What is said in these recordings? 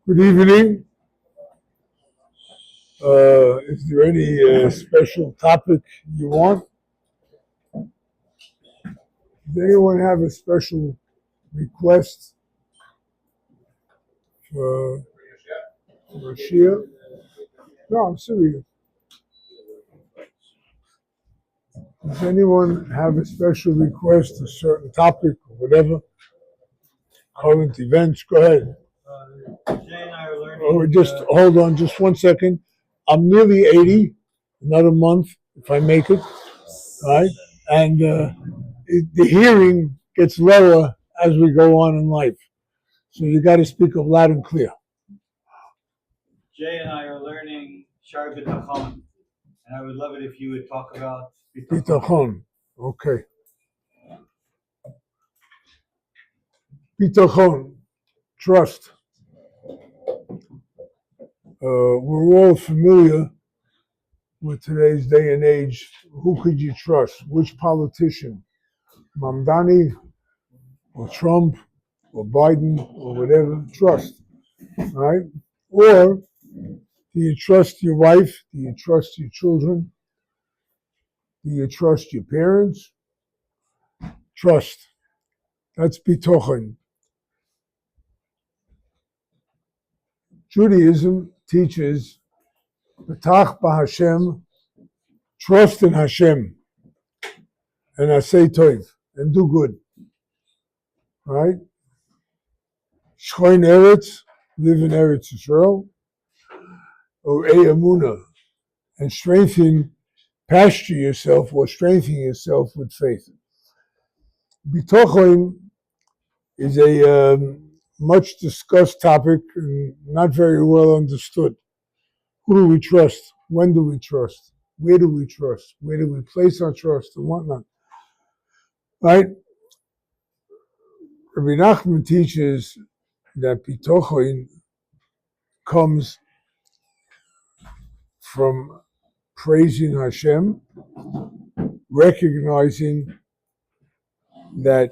Good evening. Is there any special topic you want? Does anyone have a special request for a shir? No, I'm serious. Does anyone have a special request, a certain topic or whatever? Current events? Go ahead. Jay and I are learning. Oh, just hold on, just 1 second. I'm nearly 80, another month if I make it, right? And the hearing gets lower as we go on in life. So you got to speak up loud and clear. Jay and I are learning Shar B'Tachon, and I would love it if you would talk about B'Tachon. Bitachon. Okay. Bitachon. Trust. We're all familiar with today's day and age. Who could you trust? Which politician? Mamdani or Trump or Biden or whatever? Trust. Right? Or do you trust your wife? Do you trust your children? Do you trust your parents? Trust. That's bitochen. Judaism teaches B'tach b'Hashem, trust in Hashem, and asay tov, and do good. Right? Shchoin Eretz, live in Eretz Yisrael, or E'amuna, and pasture yourself or strengthen yourself with faith. Bitochen is a much discussed topic and not very well understood. Who do we trust? When do we trust? Where do we trust? Where do we place our trust and whatnot? Right? Rabbi Nachman teaches that bitochen comes from praising Hashem, recognizing that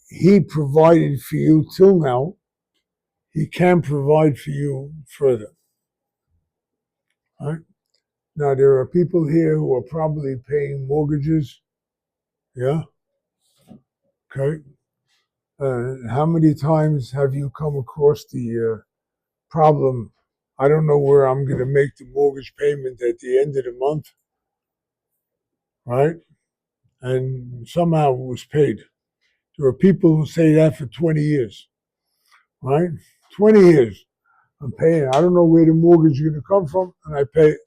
He provided for you till now, He can provide for you further. Right? Now, there are people here who are probably paying mortgages. Yeah? Okay. How many times have you come across the problem? I don't know where I'm going to make the mortgage payment at the end of the month. Right? And somehow it was paid. There are people who say that for 20 years. Right? 20 years. I'm paying. I don't know where the mortgage is going to come from, and I pay it.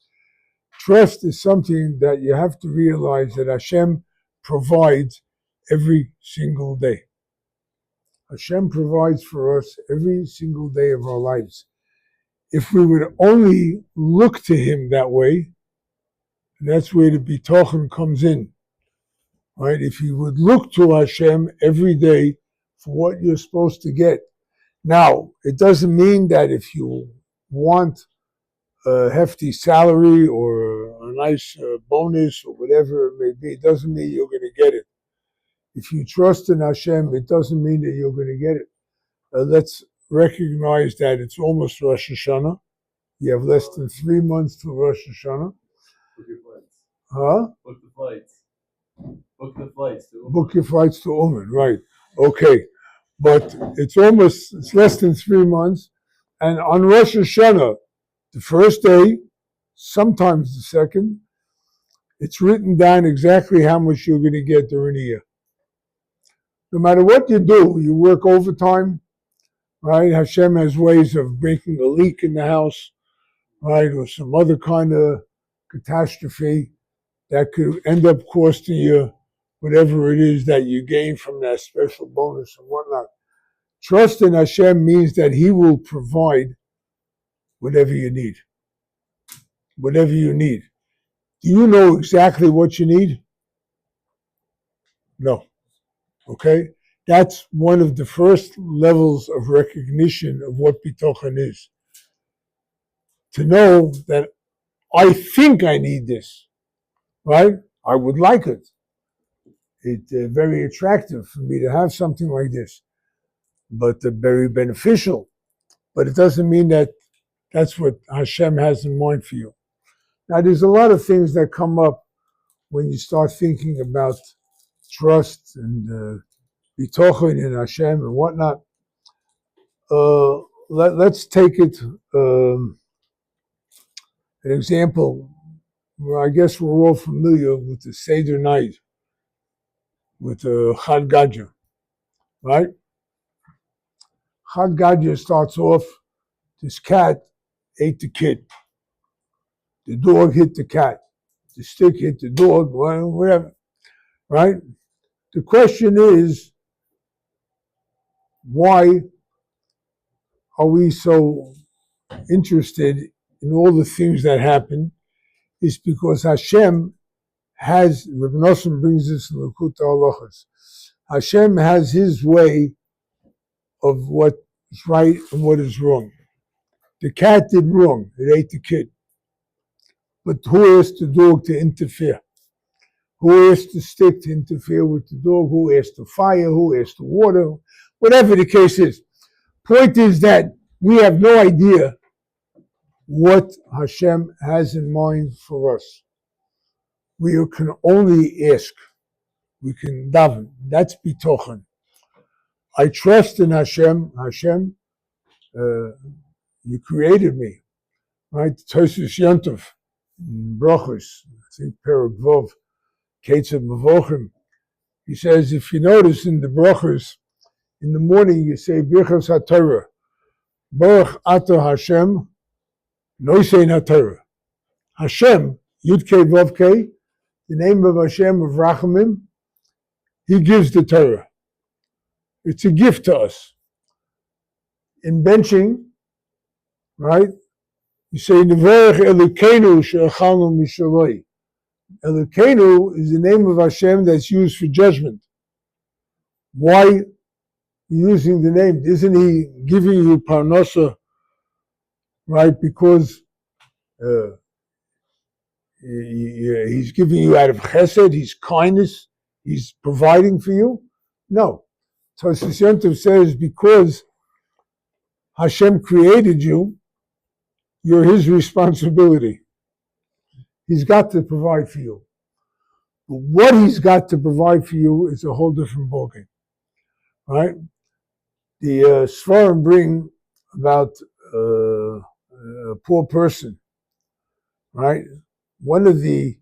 Trust is something that you have to realize that Hashem provides every single day. Hashem provides for us every single day of our lives. If we would only look to Him that way, that's where the bitochen comes in. Right? If you would look to Hashem every day for what you're supposed to get. Now, it doesn't mean that if you want a hefty salary or a nice bonus or whatever it may be, it doesn't mean you're going to get it. If you trust in Hashem, it doesn't mean that you're going to get it. Let's recognize that it's almost Rosh Hashanah. You have less than 3 months till Rosh Hashanah. Book your flights. Huh? Book the flights. Book the flights to Uman. Book your flights to Uman, right. Okay. But it's less than 3 months. And on Rosh Hashanah, the first day, sometimes the second, it's written down exactly how much you're going to get during the year. No matter what you do, you work overtime, right? Hashem has ways of breaking a leak in the house, right? Or some other kind of catastrophe that could end up costing you whatever it is that you gain from that special bonus and whatnot. Trust in Hashem means that He will provide whatever you need. Whatever you need. Do you know exactly what you need? No. Okay? That's one of the first levels of recognition of what bitochen is. To know that I think I need this, right? I would like it. It's very attractive for me to have something like this, but very beneficial. but it doesn't mean that that's what Hashem has in mind for you. Now, there's a lot of things that come up when you start thinking about trust and bitochen in Hashem and whatnot. Let's take it an example. Well, I guess we're all familiar with the Seder night, with the Chad Gadya, right? Chad Gadya starts off, this cat ate the kid. The dog hit the cat. The stick hit the dog, whatever, right? The question is, why are we so interested in all the things that happen? Is because Hashem has, Reb Nosson brings this in L'Kutei Halachos, Hashem has his way of what is right and what is wrong. The cat did wrong, it ate the kid. But who asked the dog to interfere? Who asked the stick to interfere with the dog? Who asked the fire? Who asked the water? Whatever the case is. Point is that we have no idea what Hashem has in mind for us. We can only ask. We can daven. That's bitochen. I trust in Hashem. Hashem, you created me. Right? Tosus Yontov, Brachos, I think Perek Vov, Ketzah Mevochim. He says, if you notice in the Brachos, in the morning you say Birchas HaTorah, Baruch Atah Hashem, Noisein HaTorah. Hashem, Yud Kei Vav Kei, the name of Hashem of Rachamim, he gives the Torah. It's a gift to us. In benching, right, you say, Nevarech Elokeinu she'achalnu mishaloi. Elokeinu is the name of Hashem that's used for judgment. Why using the name? Isn't he giving you parnasa, right? Because he's giving you out of chesed, his kindness, he's providing for you? No. Tosus Yontov says, because Hashem created you, you're his responsibility. He's got to provide for you. But what he's got to provide for you is a whole different ballgame, right? The Sfarim bring about a poor person, right? One of the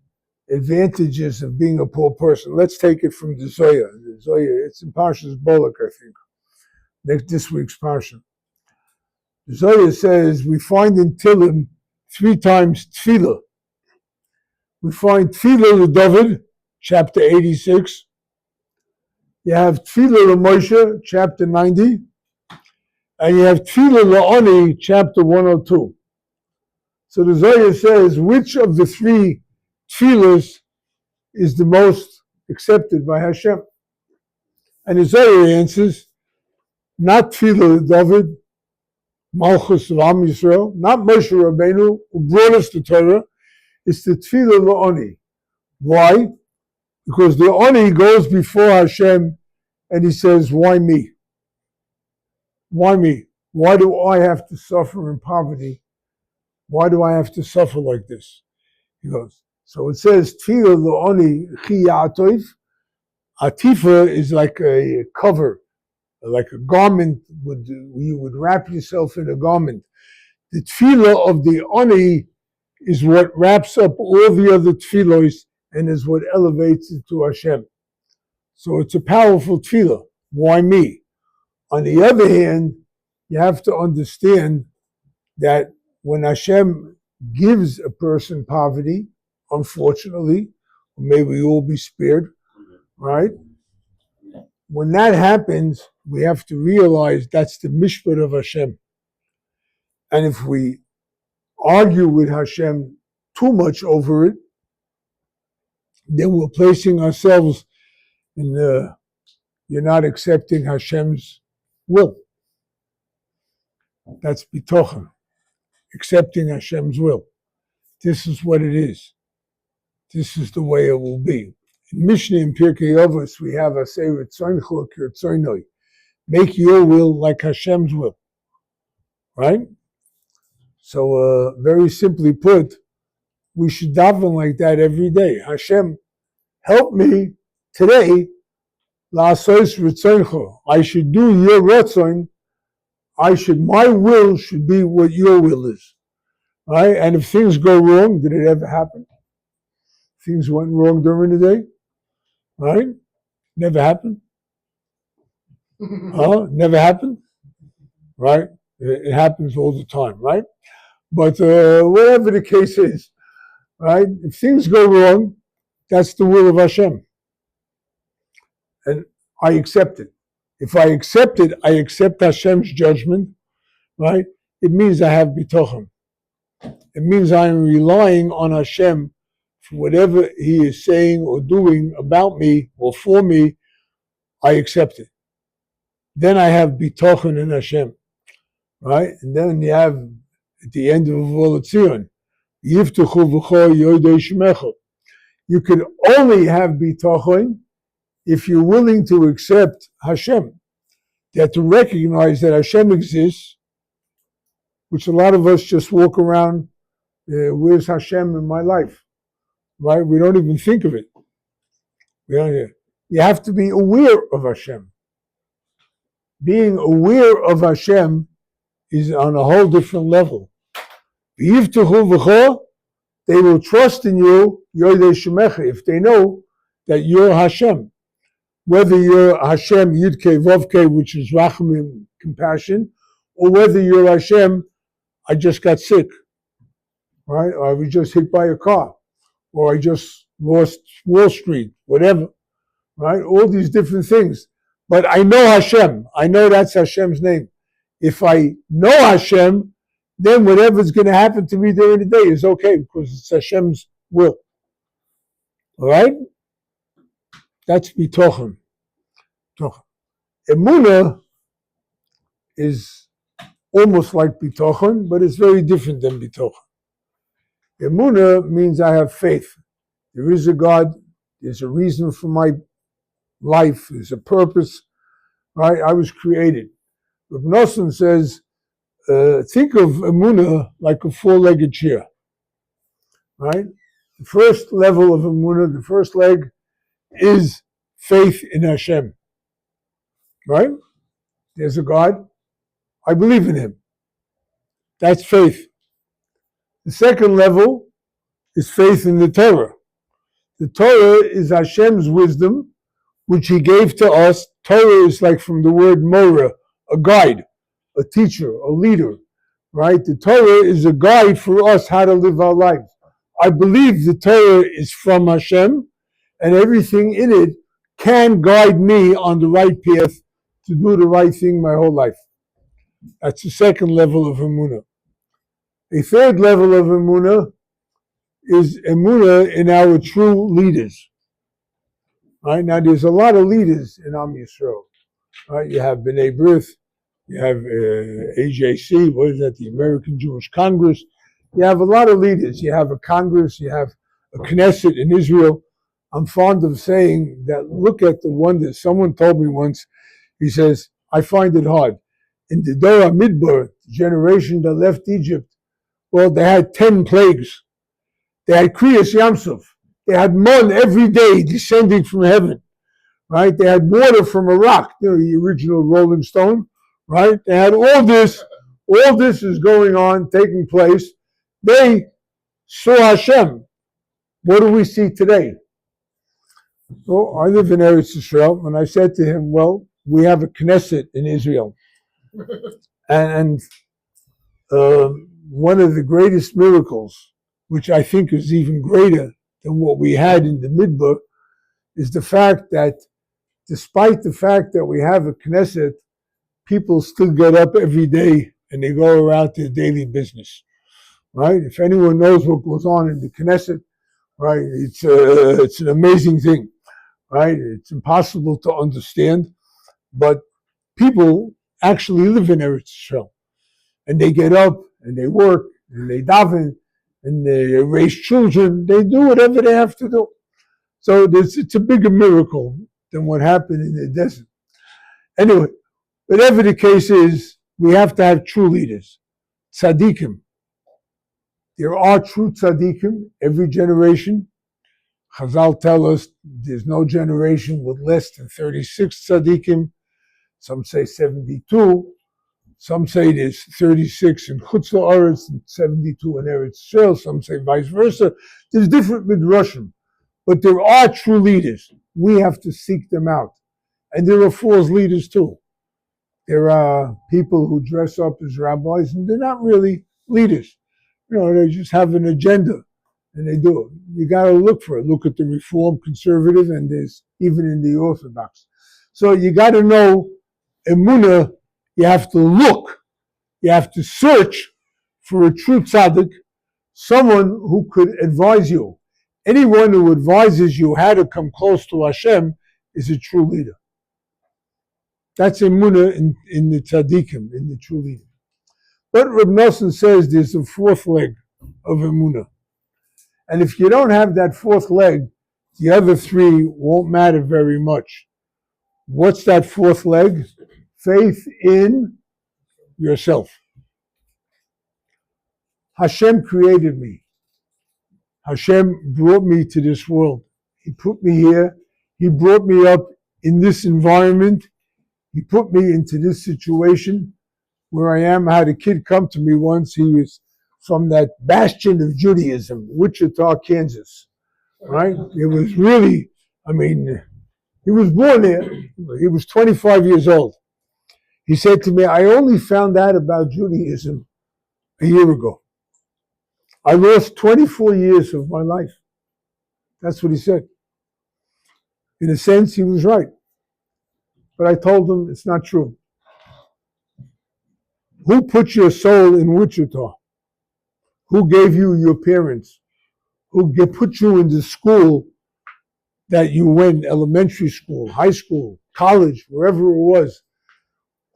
advantages of being a poor person, let's take it from the Zohar. The Zohar, it's in Parshas Bolak, I think, this week's Parsha. The Zohar says we find in Tehillim 3 times tefillah. We find tefillah to David, chapter 86. You have tefillah to Moshe, chapter 90. And you have tefillah to Ani, chapter 102. So the Zohar says, which of the 3 tefillahs is the most accepted by Hashem? And the Zohar answers, not tefillah to David, Malchus of Am Yisrael, not Moshe Rabbeinu, who brought us the Torah. It's the tefillah La'oni. Why? Because the Oni goes before Hashem and he says, why me? Why me? Why do I have to suffer in poverty? Why do I have to suffer like this? He goes, so it says, tefillah La'oni chi ya'atoif. Atifa is like a cover, like a garment, you would wrap yourself in a garment. The tefillah of the Oni is what wraps up all the other tefillos and is what elevates it to Hashem. So it's a powerful tefillah. Why me? On the other hand, you have to understand that when Hashem gives a person poverty, unfortunately, may we all be spared, right? When that happens, we have to realize that's the mishpat of Hashem. And if we argue with Hashem too much over it, then we're placing ourselves in you're not accepting Hashem's will. That's bitochen, accepting Hashem's will. This is what it is. This is the way it will be. In Mishnah in Pirkei Avos, we have Aseret Tzoncho Kirtzonoi. Make your will like Hashem's will. right? So very simply put, we should daven like that every day. Hashem, help me today. La'asos ritzoncho. I should do your ratzon. My will should be what your will is, right? And if things go wrong, did it ever happen? Things went wrong during the day, right? Never happened. Never happened, right? It happens all the time, right? But whatever the case is, right? If things go wrong, that's the will of Hashem. And I accept it. If I accept it, I accept Hashem's judgment, right? It means I have bitachon. It means I'm relying on Hashem for whatever He is saying or doing about me or for me, I accept it. Then I have bitachon in Hashem, right? And then you have, at the end of Volatzion, Yiftuchu v'cho yodei shemecha. You can only have bitachon if you're willing to accept Hashem. You have to recognize that Hashem exists, which a lot of us just walk around, where's Hashem in my life? Right? We don't even think of it. You have to be aware of Hashem. Being aware of Hashem is on a whole different level. They will trust in you, if they know that you're Hashem. Whether you're Hashem Yudke Vovke, which is Rachamim, compassion, or whether you're Hashem, I just got sick, right? Or I was just hit by a car, or I just lost Wall Street, whatever, right? All these different things. But I know Hashem. I know that's Hashem's name. If I know Hashem, then whatever's going to happen to me during the day is okay because it's Hashem's will. All right? That's bitachon. Emunah is almost like bitachon, but it's very different than bitachon. Emunah means I have faith. There is a God. There's a reason for my life. There's a purpose. Right? I was created. Reb Nosson says, think of Emunah like a four-legged chair. Right? The first level of Emunah, the first leg, is faith in Hashem. Right? There's a God. I believe in Him. That's faith. The second level is faith in the Torah. The Torah is Hashem's wisdom, which He gave to us. Torah is like from the word Morah, a guide, a teacher, a leader. Right? The Torah is a guide for us how to live our lives. I believe the Torah is from Hashem, and everything in it can guide me on the right path to do the right thing my whole life. That's the second level of Emunah. A third level of Emunah is Emunah in our true leaders. Right? Now there's a lot of leaders in Am Yisrael. Right? You have B'nai B'rith, you have AJC, what is that, the American Jewish Congress. You have a lot of leaders. You have a Congress, you have a Knesset in Israel. I'm fond of saying that look at the wonders. Someone told me once, he says, I find it hard. In the Dora Midbar, the generation that left Egypt, well, they had 10 plagues. They had Kriyas Yamsuf. They had man every day descending from heaven, right? They had water from a rock, the original Rolling Stone, right? They had all this is going on, taking place. They saw Hashem. What do we see today? Well, I live in Eretz Yisrael, and I said to him, well, we have a Knesset in Israel. And one of the greatest miracles, which I think is even greater than what we had in the Midbar, is the fact that despite the fact that we have a Knesset, people still get up every day and they go around their daily business. Right? If anyone knows what goes on in the Knesset, right, it's an amazing thing. Right? It's impossible to understand, but people actually live in Eretz Yisrael, and they get up and they work and they daven and they raise children. They do whatever they have to do. So it's a bigger miracle than what happened in the desert. Anyway, whatever the case is, we have to have true leaders. tzaddikim. There are true tzaddikim every generation. Chazal tell us there's no generation with less than 36 tzaddikim. Some say 72. Some say there's 36 in Chutz La'aretz and 72 in Eretz Yisrael. Some say vice versa. There's different midrashim. But there are true leaders. We have to seek them out. And there are false leaders too. There are people who dress up as rabbis and they're not really leaders. They just have an agenda and they do it. You got to look for it. Look at the Reform, Conservative, and there's even in the Orthodox. So you got to know Emunah. You have to look. You have to search for a true tzaddik, someone who could advise you. Anyone who advises you how to come close to Hashem is a true leader. That's emunah in the tzaddikim, in the true leader. But Reb Nosson says there's a fourth leg of emunah. And if you don't have that fourth leg, the other three won't matter very much. What's that fourth leg? Faith in yourself. Hashem created me. Hashem brought me to this world. He put me here. He brought me up in this environment. He put me into this situation where I am. I had a kid come to me once. He was from that bastion of Judaism, Wichita, Kansas. Right? It was really, he was born there. He was 25 years old. He said to me, I only found out about Judaism a year ago. I lost 24 years of my life. That's what he said. In a sense, he was right. But I told him it's not true. Who put your soul in Wichita? Who gave you your parents? Who put you in the school that you went, elementary school, high school, college, wherever it was?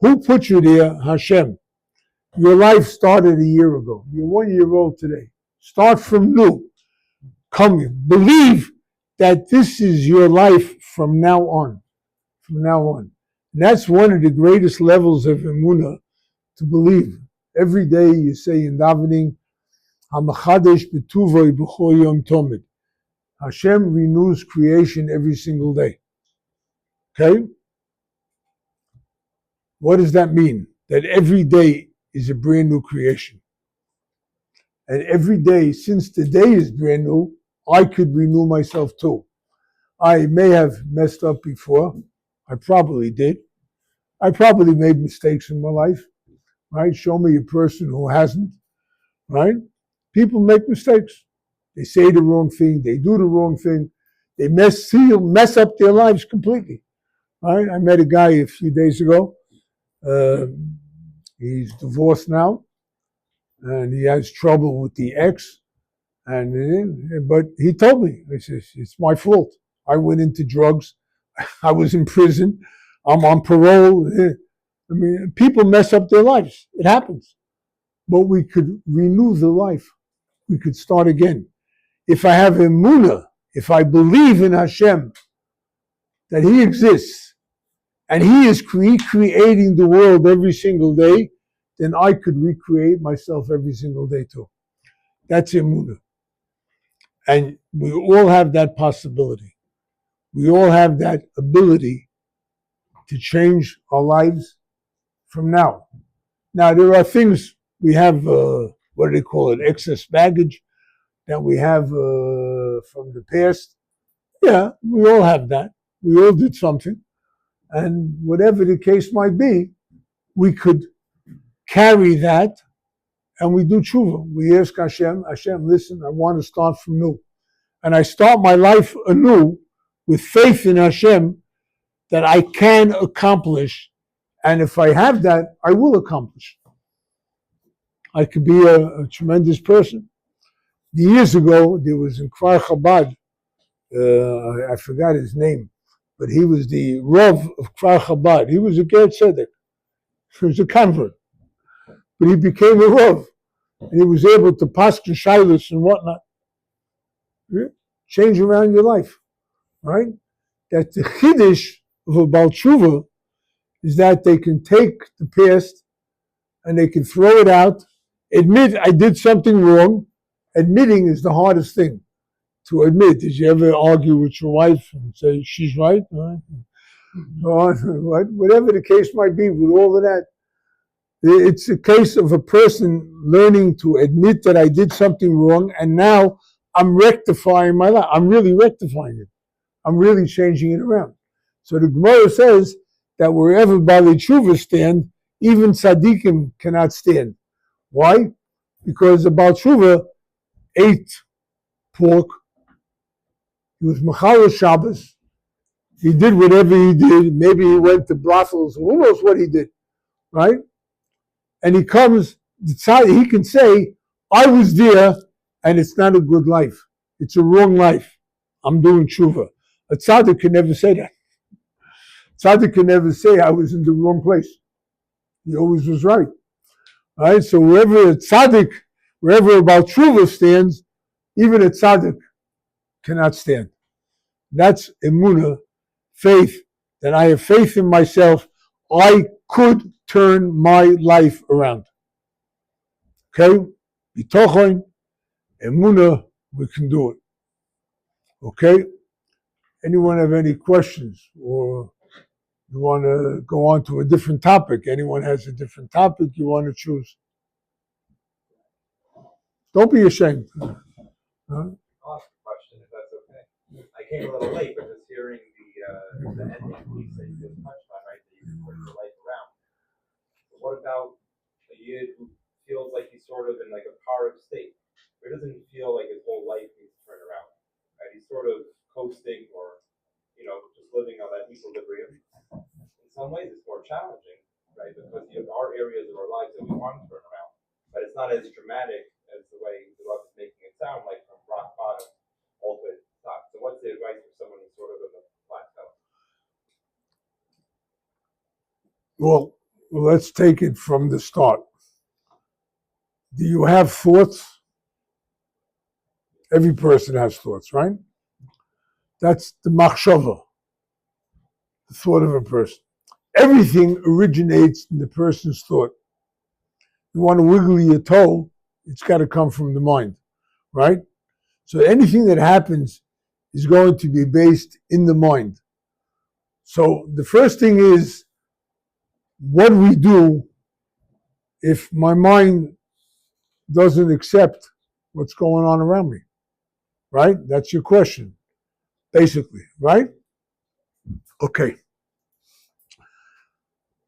Who put you there? Hashem. Your life started a year ago. You're 1 year old today. Start from new. Believe that this is your life from now on. From now on. And that's one of the greatest levels of emunah, to believe. Every day you say in davening, HaMachadesh b'tuvoi b'chol yom tomid. Hashem renews creation every single day. Okay? What does that mean? That every day is a brand new creation. And every day, since the day is brand new, I could renew myself too. I may have messed up before. I probably did. I probably made mistakes in my life. Right? Show me a person who hasn't. Right? People make mistakes. They say the wrong thing. They do the wrong thing. They mess up their lives completely. Right? I met a guy a few days ago. He's divorced now. And he has trouble with the ex. But he told me, he says, it's my fault. I went into drugs. I was in prison. I'm on parole. People mess up their lives. It happens. But we could renew the life. We could start again. If I have emunah, if I believe in Hashem, that He exists, and He is recreating the world every single day, then I could recreate myself every single day too. That's emunah. And we all have that possibility. We all have that ability to change our lives from now. Now, there are things we have, what do they call it, excess baggage that we have from the past. Yeah, we all have that. We all did something. And whatever the case might be, we could carry that and we do tshuva. We ask Hashem, listen, I want to start from new. And I start my life anew with faith in Hashem that I can accomplish. And if I have that, I will accomplish. I could be a tremendous person. Years ago, there was in Kfar Chabad, I forgot his name, but he was the Rav of Kfar Chabad. He was a Ger Tzedek. He was a convert. But he became a Rav. And he was able to paskin shilas and whatnot. Yeah? Change around your life. Right? That the chiddush of a Baal Tshuva is that they can take the past and they can throw it out admit I did something wrong. Admitting is the hardest thing to admit. Did you ever argue with your wife and say she's right? Whatever the case might be, with all of that, it's a case of a person learning to admit that I did something wrong, and now I'm rectifying my life. I'm really rectifying it. I'm really changing it around. So the Gemara says that wherever Baalei Tshuva stand, even tzaddikim cannot stand. Why? Because the Baal Tshuva ate pork. He was Mechal Shabbos. He did whatever he did. Maybe he went to brothels. Who knows what he did, right? And he comes, he can say, I was there, and it's not a good life. It's a wrong life. I'm doing tshuva. A tzaddik can never say that. Tzaddik can never say I was in the wrong place. He always was right. Right? So wherever a tzaddik, wherever about tshuva stands, even a tzaddik cannot stand. That's emunah, faith, that I have faith in myself. I could turn my life around. Okay? Bitochon, emunah, we can do it. Okay? Anyone have any questions? Or you want to go on to a different topic? Anyone has a different topic you want to choose? Don't be ashamed. Huh? I'll ask a question if that's okay. I came a little late, but just hearing the ending piece that you just touched on, right? That you can turn your life around. But what about a yid who feels like he's sort of in like a parv state, where he doesn't feel like his whole life needs to turn around? Right? He's sort of coasting, or just living on that equilibrium. In some ways, it's more challenging, right? Because there are areas of our lives that we want to turn around, but it's not as dramatic as the way the Rav is making it sound, like from rock bottom all the way to the top. So what's the advice for someone who's sort of in the plateau? Well, let's take it from the start. Do you have thoughts? Every person has thoughts, right? That's the machshava, the thought of a person. Everything originates in the person's thought. You want to wiggle your toe, it's got to come from the mind, right? So anything that happens is going to be based in the mind. So the first thing is, what do we do if my mind doesn't accept what's going on around me, right? That's your question, basically, right? Okay.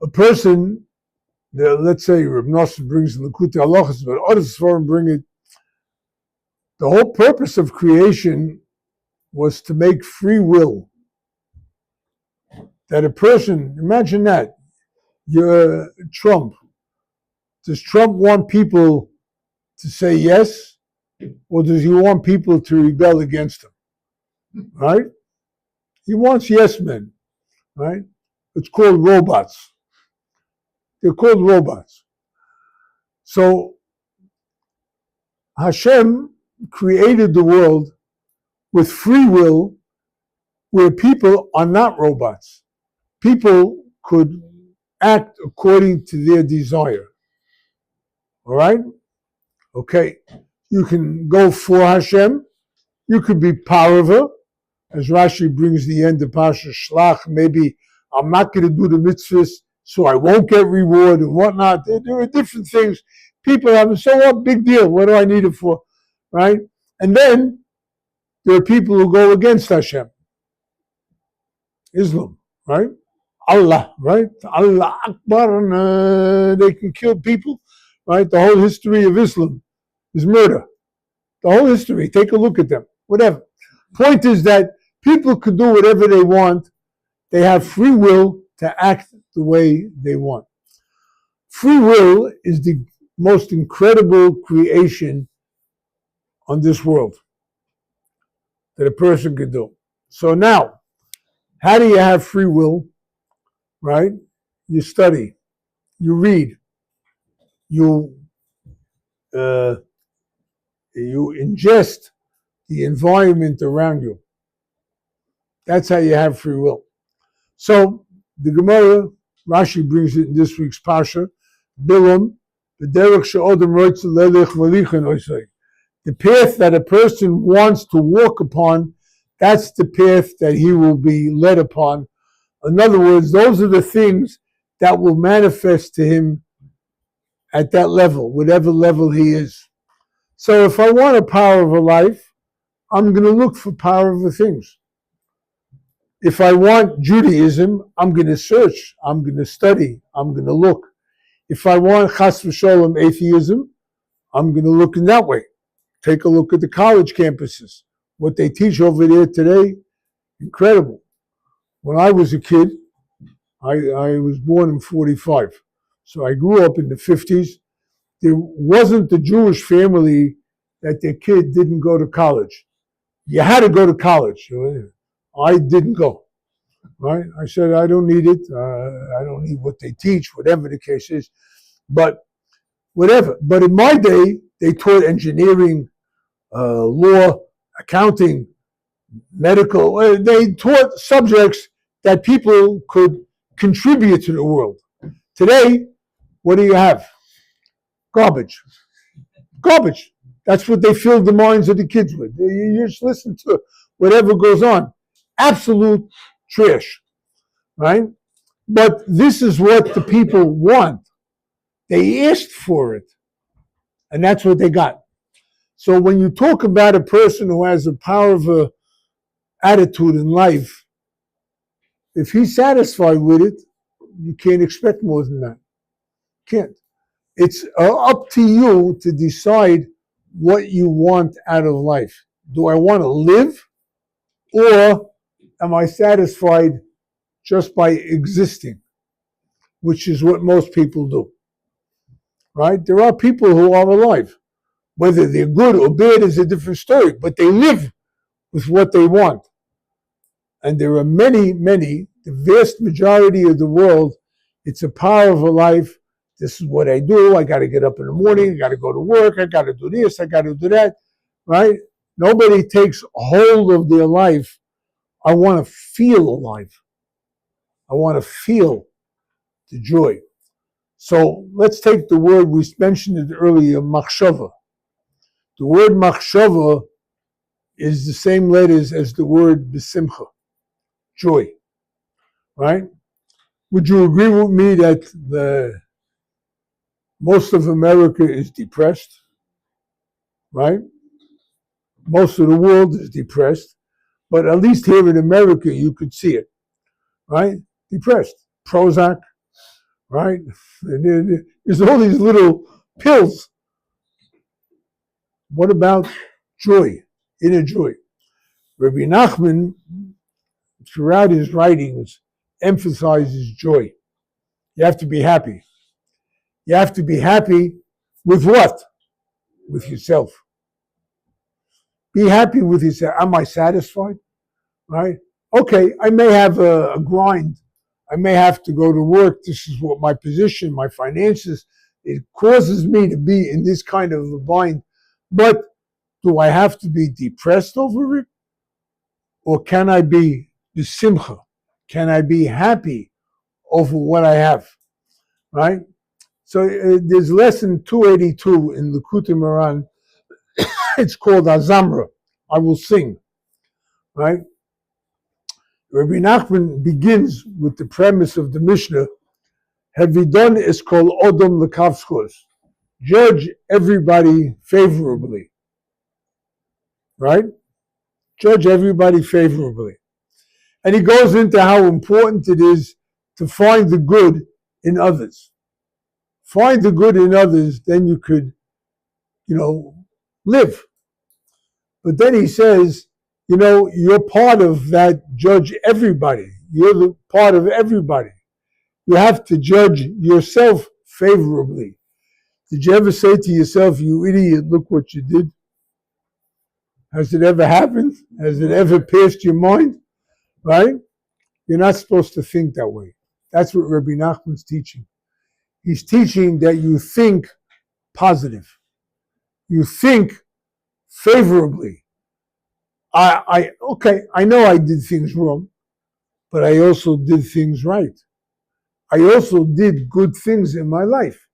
A person, let's say Reb Nosson brings the Likutei Halachos, but others bring it. The whole purpose of creation was to make free will. That a person, imagine that, you're Trump. Does Trump want people to say yes, or does he want people to rebel against him? Right? He wants yes men, right? It's called robots. They're called robots. So Hashem created the world with free will, where people are not robots. People could act according to their desire. All right? Okay. You can go for Hashem. You could be parava, as Rashi brings the end of Pasha Shlach. Maybe I'm not going to do the mitzvahs, so I won't get reward and whatnot. There are different things. People have, so what, big deal. What do I need it for? Right? And then there are people who go against Hashem. Islam, right? Allah, right? Allah Akbar, and they can kill people, right? The whole history of Islam is murder. The whole history, take a look at them, whatever. Point is that people could do whatever they want. They have free will to act the way they want. Free will is the most incredible creation on this world that a person could do. So now, how do you have free will? Right? You study, you read, you ingest the environment around you. That's how you have free will. So the Gemara, Rashi brings it in this week's Pasha, Bilam, The path that a person wants to walk upon, that's the path that he will be led upon. In other words, those are the things that will manifest to him at that level, whatever level he is. So if I want a power of a life, I'm going to look for power of the things. If I want Judaism, I'm going to search, I'm going to study, I'm going to look. If I want Chas v'Sholem atheism, I'm going to look in that way. Take a look at the college campuses. What they teach over there today, incredible. When I was a kid, I was born in 45. So I grew up in the 50s. There wasn't a Jewish family that their kid didn't go to college. You had to go to college. I didn't go. Right? I said, I don't need it. I don't need what they teach, whatever the case is. But whatever. But in my day, they taught engineering, law, accounting, medical. They taught subjects that people could contribute to the world. Today, what do you have? Garbage. Garbage. That's what they fill the minds of the kids with. You just listen to whatever goes on. Absolute trash. Right? But this is what the people want. They asked for it. And that's what they got. So when you talk about a person who has a power of a attitude in life, if he's satisfied with it, you can't expect more than that. Can't. It's up to you to decide what you want out of life. Do I want to live, or am I satisfied just by existing, which is what most people do. Right? There are people who are alive. Whether they're good or bad is a different story, but they live with what they want. And there are many, the vast majority of the world, it's a power of a life. This is what I do. I got to get up in the morning. I got to go to work. I got to do this. I got to do that. Right? Nobody takes hold of their life. I want to feel alive. I want to feel the joy. So let's take the word, we mentioned it earlier, machshava. The word machshava is the same letters as the word besimcha, joy. Right? Would you agree with me that most of America is depressed? Right? Most of the world is depressed, but at least here in America you could see it. Right? Depressed. Prozac, right? And there's all these little pills. What about joy, inner joy? Rabbi Nachman, throughout his writings, emphasizes joy. You have to be happy. You have to be happy with what? With yourself. Be happy with yourself. Am I satisfied? Right? Okay, I may have a grind. I may have to go to work. This is what my position, my finances, it causes me to be in this kind of a bind. But do I have to be depressed over it? Or can I be besimcha? Can I be happy over what I have? Right? So there's lesson 282 in the Likutei Moharan. It's called Azamra. I will sing. Right? Rabbi Nachman begins with the premise of the Mishnah. Havidon is called Odom Lekavskos. Judge everybody favorably. Right? Judge everybody favorably. And he goes into how important it is to find the good in others. Find the good in others, then you could, live. But then he says, you're part of that judge everybody. You're the part of everybody. You have to judge yourself favorably. Did you ever say to yourself, you idiot, look what you did? Has it ever happened? Has it ever passed your mind? Right? You're not supposed to think that way. That's what Rabbi Nachman's teaching. He's teaching that you think positive. You think favorably. I know I did things wrong, but I also did things right. I also did good things in my life.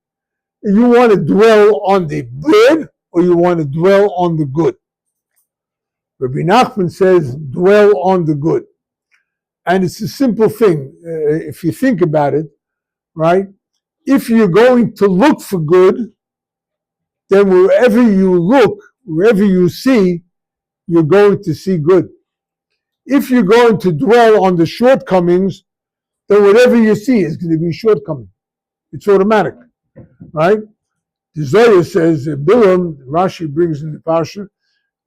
You want to dwell on the bad or you want to dwell on the good? Rabbi Nachman says, dwell on the good. And it's a simple thing. If you think about it, right? If you're going to look for good, then wherever you look, wherever you see, you're going to see good. If you're going to dwell on the shortcomings, then whatever you see is going to be shortcoming. It's automatic, right? The Zohar says, Bilam, Rashi brings in the Pasha,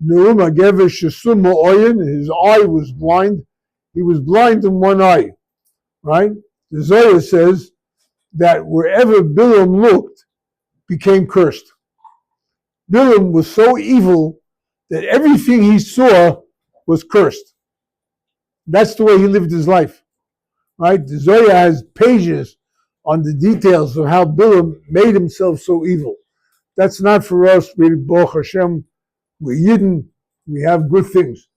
Neum Hagever Shesum Ma'oyin, his eye was blind. He was blind in one eye, right? The Zohar says that wherever Bilam looked, became cursed. Bilam was so evil that everything he saw was cursed. That's the way he lived his life, right? The Zohar has pages on the details of how Bilam made himself so evil. That's not for us. Baruch Hashem, we're Yidden, we have good things.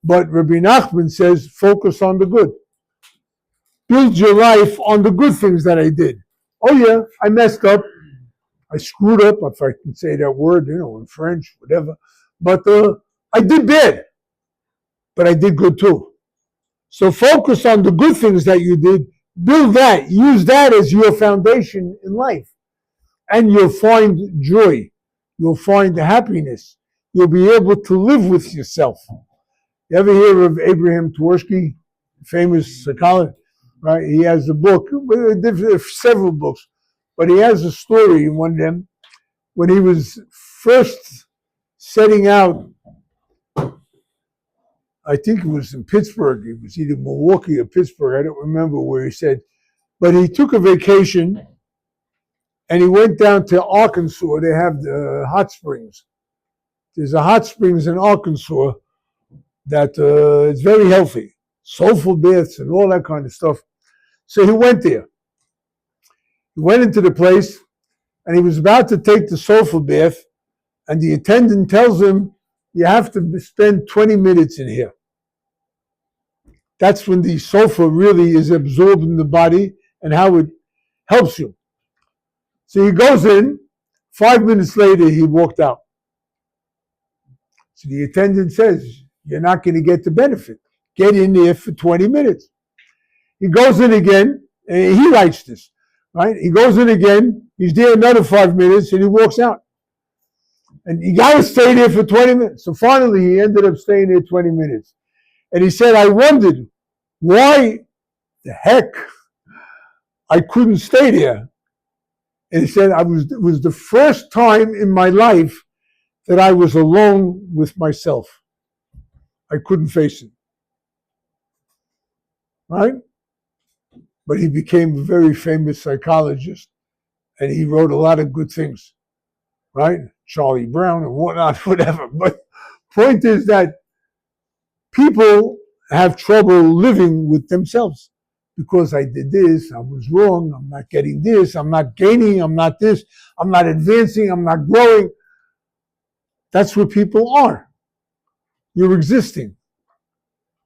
But Rabbi Nachman says, focus on the good. Build your life on the good things that I did. Oh yeah, I messed up. I screwed up, if I can say that word, in French, whatever. But I did bad. But I did good too. So focus on the good things that you did. Build that. Use that as your foundation in life. And you'll find joy. You'll find happiness. You'll be able to live with yourself. You ever hear of Abraham Tversky, famous psychologist? Right? He has a book, several books, but he has a story in one of them when he was first setting out. I think it was in Pittsburgh. It was either Milwaukee or Pittsburgh. I don't remember where he said, but he took a vacation and he went down to Arkansas. They have the hot springs. There's a hot springs in Arkansas that is very healthy, soulful baths and all that kind of stuff. So he went there. He went into the place and he was about to take the soulful bath, and the attendant tells him, you have to spend 20 minutes in here. That's when the sulfur really is absorbed in the body and how it helps you. So he goes in, 5 minutes later he walked out. So the attendant says, you're not going to get the benefit. Get in there for 20 minutes. He goes in again, and he writes this, right? He goes in again, he's there another 5 minutes, and he walks out. And you got to stay there for 20 minutes. So finally he ended up staying there 20 minutes. And he said, I wondered why the heck I couldn't stay there. And he said, it was the first time in my life that I was alone with myself. I couldn't face it. Right? But he became a very famous psychologist, and he wrote a lot of good things. Right? Charlie Brown and whatnot, whatever. But point is that people have trouble living with themselves because I did this, I was wrong, I'm not getting this, I'm not gaining, I'm not this, I'm not advancing, I'm not growing. That's what people are. You're existing.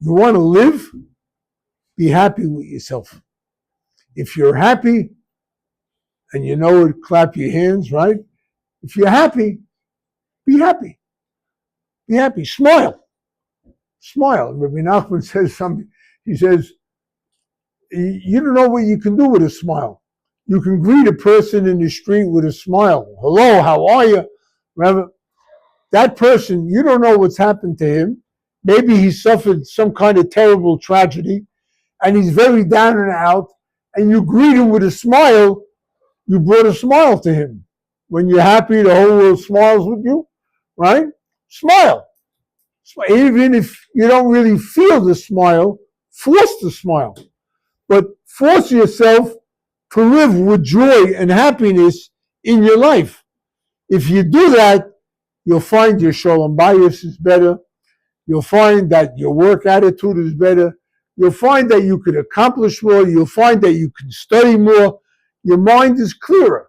You want to live? Be happy with yourself. If you're happy, and you know it, clap your hands, right? If you're happy, be happy. Be happy. Smile. Smile. Rabbi Nachman says something. He says, you don't know what you can do with a smile. You can greet a person in the street with a smile. Hello, how are you? Remember, that person, you don't know what's happened to him. Maybe he suffered some kind of terrible tragedy, and he's very down and out, and you greet him with a smile. You brought a smile to him. When you're happy, the whole world smiles with you, right? Smile. Even if you don't really feel the smile, force the smile. But force yourself to live with joy and happiness in your life. If you do that, you'll find your shalom bayis is better. You'll find that your work attitude is better. You'll find that you can accomplish more. You'll find that you can study more. Your mind is clearer.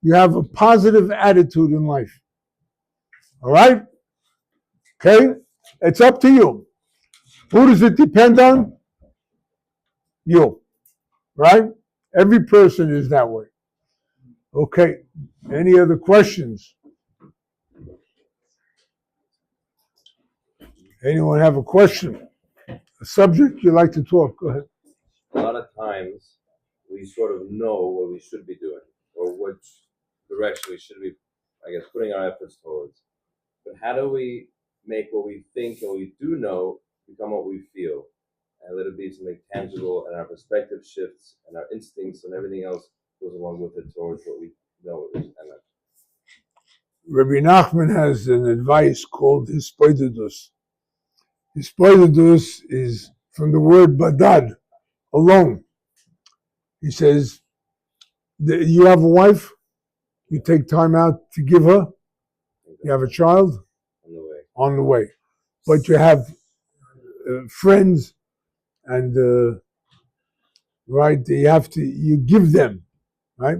You have a positive attitude in life. All right? Okay? It's up to you. Who does it depend on? You. Right? Every person is that way. Okay. Any other questions? Anyone have a question? A subject you'd like to talk? Go ahead. A lot of times we sort of know what we should be doing or which direction we should be, I guess, putting our efforts towards. But how do we make what we think and we do know become what we feel? And let it be something tangible, and our perspective shifts and our instincts and everything else goes along with it towards what we know it is. And Rabbi Nachman has an advice called Hispoidedus. Hispoidedus is from the word badad, alone. He says, you have a wife, you take time out to give her, you have a child, on the way. But you have friends and, right, you give them, right?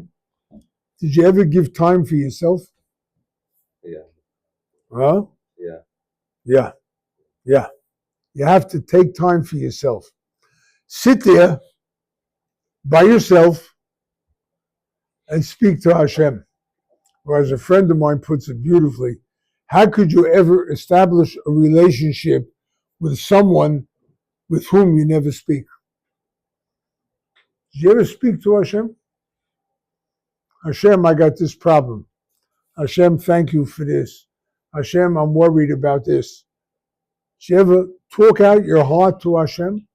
Did you ever give time for yourself? Yeah. Huh? Yeah. Yeah. Yeah. You have to take time for yourself. Sit there by yourself and speak to Hashem. Or as a friend of mine puts it beautifully, how could you ever establish a relationship with someone with whom you never speak? Did you ever speak to Hashem? Hashem, I got this problem. Hashem, thank you for this. Hashem, I'm worried about this. Did you ever talk out your heart to Hashem?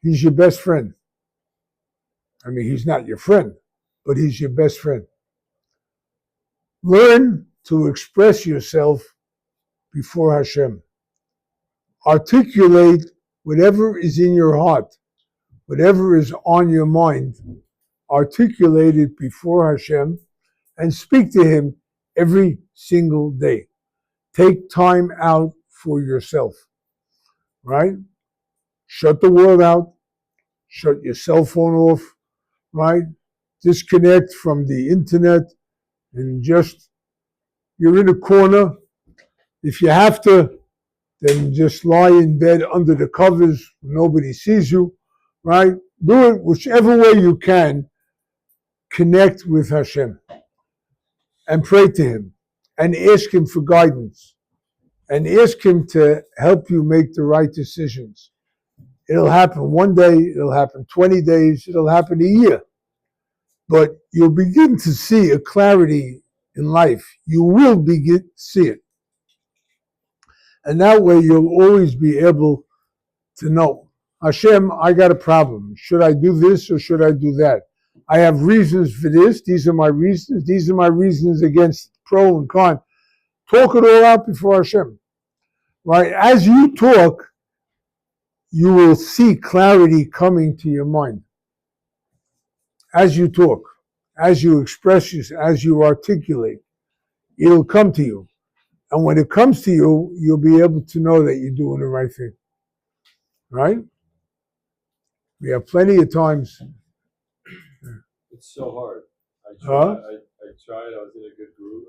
He's your best friend. I mean, he's not your friend, but he's your best friend. Learn to express yourself before Hashem. Articulate whatever is in your heart, whatever is on your mind. Articulate it before Hashem and speak to Him every single day. Take time out for yourself, right? Shut the world out. Shut your cell phone off, right? Disconnect from the internet and just, you're in a corner. If you have to, then just lie in bed under the covers. Nobody sees you, right? Do it whichever way you can. Connect with Hashem and pray to Him and ask Him for guidance and ask Him to help you make the right decisions. It'll happen one day, it'll happen 20 days, it'll happen a year. But you'll begin to see a clarity in life. You will begin to see it. And that way you'll always be able to know, Hashem, I got a problem. Should I do this or should I do that? I have reasons for this. These are my reasons. These are my reasons against pro and con. Talk it all out before Hashem. Right? As you talk, you will see clarity coming to your mind. As you talk, as you express yourself, as you articulate, it'll come to you. And when it comes to you, you'll be able to know that you're doing the right thing. Right? We have plenty of times. It's so hard. I tried, I was in a good group,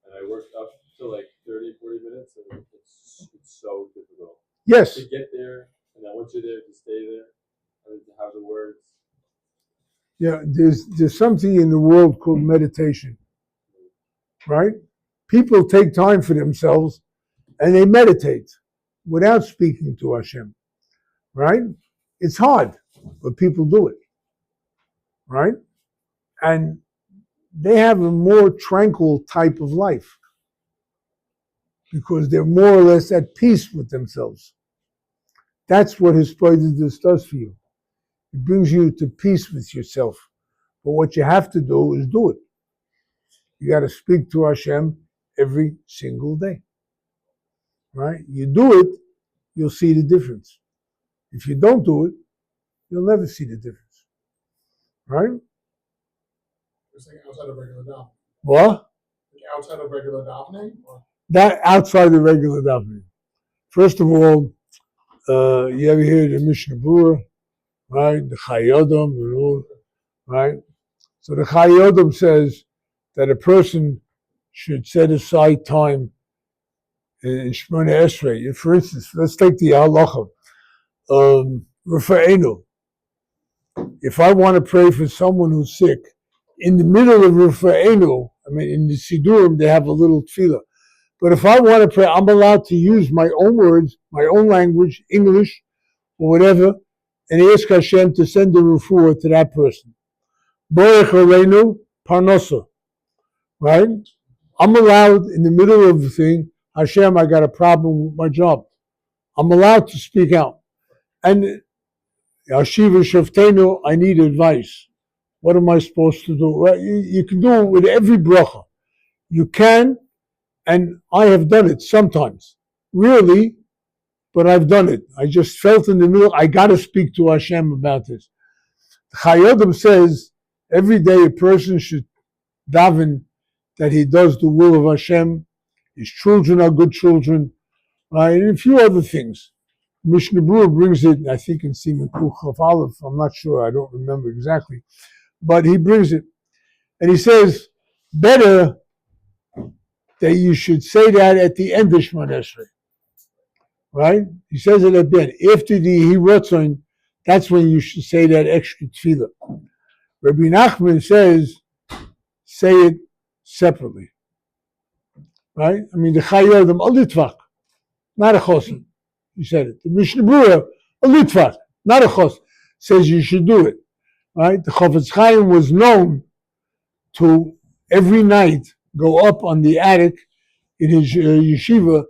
and I worked up to like 30, 40 minutes, and it's so difficult. Yes. To get there, and then once you're there, to stay there, and to have the words. Yeah, there's something in the world called meditation, right? People take time for themselves, and they meditate without speaking to Hashem, right? It's hard, but people do it, right? And they have a more tranquil type of life because they're more or less at peace with themselves. That's what Hispoidedus does for you. It brings you to peace with yourself. But what you have to do is do it. You got to speak to Hashem every single day, right? You do it, you'll see the difference. If you don't do it, you'll never see the difference, right? You're saying outside of regular davening. What? Like outside of regular davening? Or? That outside the regular davening. First of all, you ever hear the Mishnah Berurah, right? The Chayodom and all, right? So the Chayodom says that a person should set aside time in Shemona Esrei. For instance, let's take the halacha. Rafa'enu. If I want to pray for someone who's sick, in the middle of Rufa'enu, I mean, in the Sidurim, they have a little tefillah. But if I want to pray, I'm allowed to use my own words, my own language, English, or whatever, and ask Hashem to send the refuah to that person. Borech Aleinu Parnosa. Right? I'm allowed in the middle of the thing, Hashem, I got a problem with my job. I'm allowed to speak out. And Yashiva Shaftenu, I need advice. What am I supposed to do? Well, you can do it with every bracha. You can, and I have done it sometimes. Really, but I've done it. I just felt in the middle, I got to speak to Hashem about this. Chayodim says every day a person should daven that he does the will of Hashem. His children are good children, right? And a few other things. Mishnah Berurah brings it, I think, in Siman Kuf Aleph. I'm not sure, I don't remember exactly. But he brings it. And he says, better that you should say that at the end of Shemona Esrei. Right? He says it at the end. After the Hirotzon, that's when you should say that extra tefillah. Rabbi Nachman says, say it separately. Right? I mean, the Chayodim, a litvach, not a chosin. He said it. The Mishnah Berurah, a litvach, not a chos, says you should do it. Right? The Chofetz Chaim was known to every night go up on the attic in his yeshiva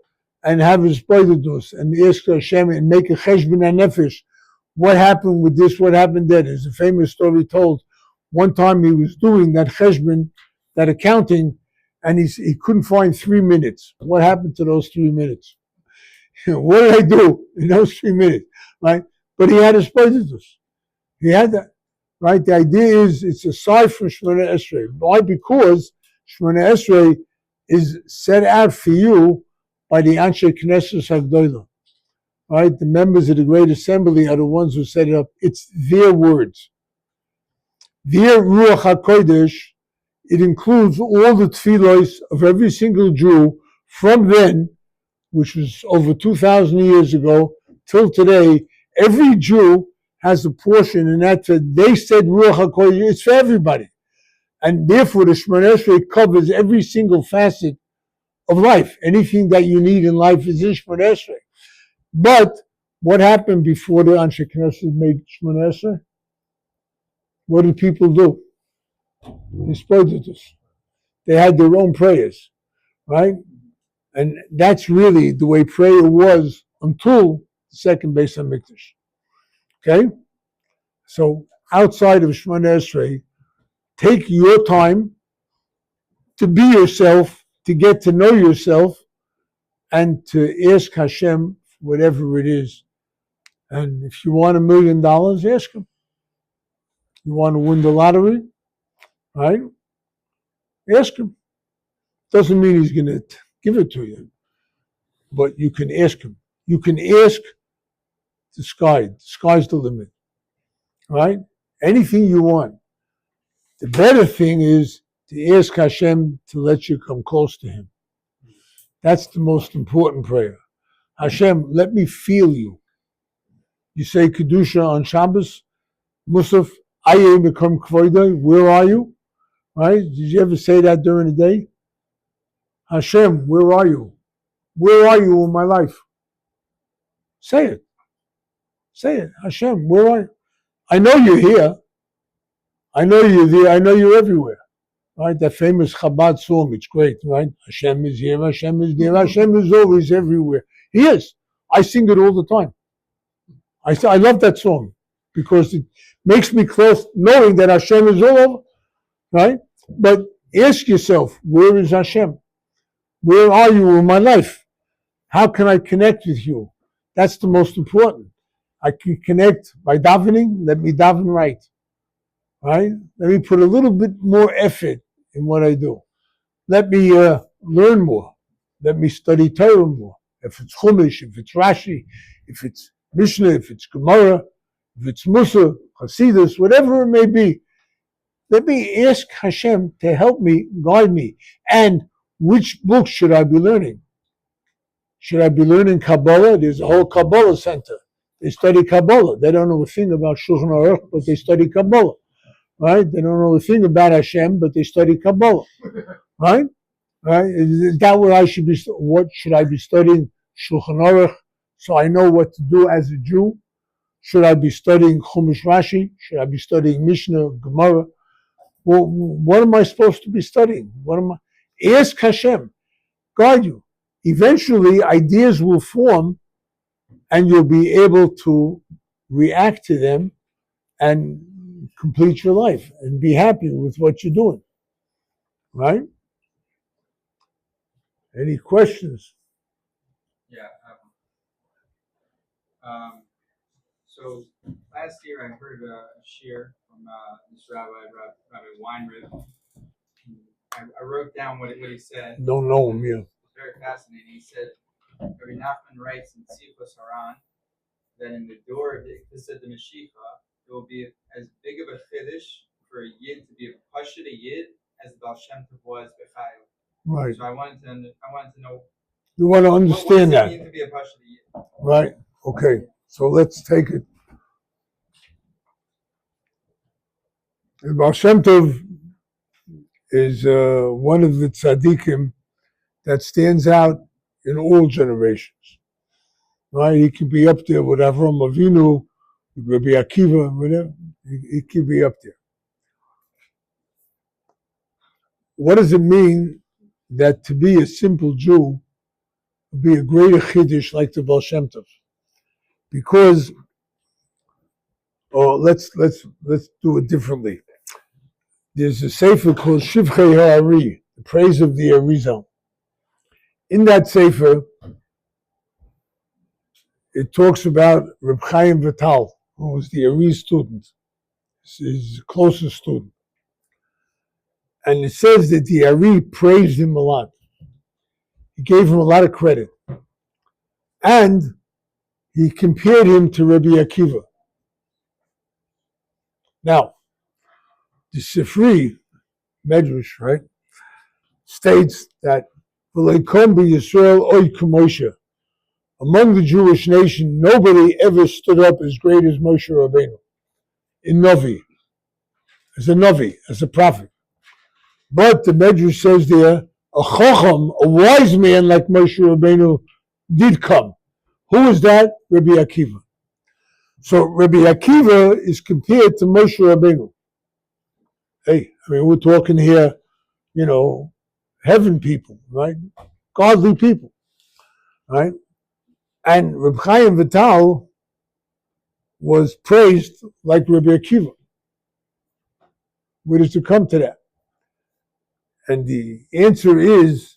and have his prayer and ask Hashem and make a cheshbon hanefesh. What happened with this? What happened there? There's a famous story told. One time he was doing that cheshbon, that accounting, and he couldn't find 3 minutes. What happened to those 3 minutes? What did I do in those 3 minutes? Right? But he had his prayer. He had that. Right? The idea is it's aside from Shemona Esrei. Why? Because Shemona Esrei is set out for you by the Anshe Knesset Hagdolah. Right? The members of the Great Assembly are the ones who set it up. It's their words. Their Ruach HaKodesh, it includes all the tefillos of every single Jew from then, which was over 2,000 years ago, till today. Every Jew has a portion in that. They said Ruach HaKodesh, it's for everybody. And therefore the Shemona Esrei covers every single facet of life. Anything that you need in life is in Shemona Esrei. But what happened before the Anshe Knesset made Shemona Esrei? What did people do? They spoke to us. They had their own prayers, right? And that's really the way prayer was until the second Beis HaMikdash. Okay? So outside of Shemona Esrei, take your time to be yourself, to get to know yourself, and to ask Hashem whatever it is. And if you want $1 million, ask him. You want to win the lottery, right? Ask him. Doesn't mean he's going to give it to you, but you can ask him. You can ask the sky. The sky's the limit, right? Anything you want. The better thing is to ask Hashem to let you come close to him. That's the most important prayer. Hashem, let me feel you. You say Kedusha on Shabbos, Musaf, Aye become Kvoida, where are you? Right? Did you ever say that during the day? Hashem, where are you? Where are you in my life? Say it. Say it. Hashem, where are you? I know you're here. I know you're there. I know you're everywhere. Right? That famous Chabad song, it's great, right? Hashem is here, Hashem is there, Hashem is always everywhere. He is. I sing it all the time. I love that song because it makes me close knowing that Hashem is all over, right? But ask yourself, where is Hashem? Where are you in my life? How can I connect with you? That's the most important. I can connect by davening. Let me daven right. Right? Let me put a little bit more effort in what I do. Let me learn more. Let me study Torah more. If it's Chumash, if it's Rashi, if it's Mishnah, if it's Gemara, if it's Musa, Hasidus, whatever it may be. Let me ask Hashem to help me, guide me. And which book should I be learning? Should I be learning Kabbalah? There's a whole Kabbalah center. They study Kabbalah. They don't know a thing about Shulchan Aruch, but they study Kabbalah. right? They don't know a thing about Hashem, but they study Kabbalah, right? Right? Is that what I should be? What should I be studying? Shulchan Aruch, so I know what to do as a Jew. Should I be studying Chumash Rashi? Should I be studying Mishnah, Gemara? Well, what am I supposed to be studying? What am I? Ask Hashem, guide you. Eventually, ideas will form, and you'll be able to react to them and complete your life and be happy with what you're doing. Right? Any questions? Yeah. So last year I heard a shir from this Rabbi Weinrib. I wrote down what he said. Don't know him, yeah. It's very fascinating. He said, Rabbi Nachman writes in Tzifos Haran that in the door of the Mashiach, it will be as big of a chiddush for a yid to be a pashut a yid as the Baal Shem Tov was b'chayil. Right. So I wanted to know. You want to understand what that. does it mean to be a pashut a yid? Right. Okay. So let's take it. The Baal Shem Tov is one of the tzaddikim that stands out in all generations. Right? He could be up there with Avraham Avinu, with Rabbi Akiva, whatever. He could be up there. What does it mean that to be a simple Jew would be a greater chiddush like the Baal Shem Tov? Because, let's do it differently. There's a sefer called Shivchei Ha'ari, the praise of the Arizal. In that sefer, it talks about Reb Chaim Vital, who was the Ari student, his closest student. And it says that the Ari praised him a lot. He gave him a lot of credit. And he compared him to Rabbi Akiva. Now, the Sifri, Medrash, right, states that V'leikom b'Yisrael oy k'Moshe. Among the Jewish nation, nobody ever stood up as great as Moshe Rabbeinu in Navi, as a prophet. But the Medrash says there, a chacham, a wise man like Moshe Rabbeinu, did come. Who is that? Rabbi Akiva. So Rabbi Akiva is compared to Moshe Rabbeinu. Hey, I mean, we're talking here, heaven people, right? Godly people, right? And Reb Chaim Vital was praised like Rabbi Akiva. Where does it come to that? And the answer is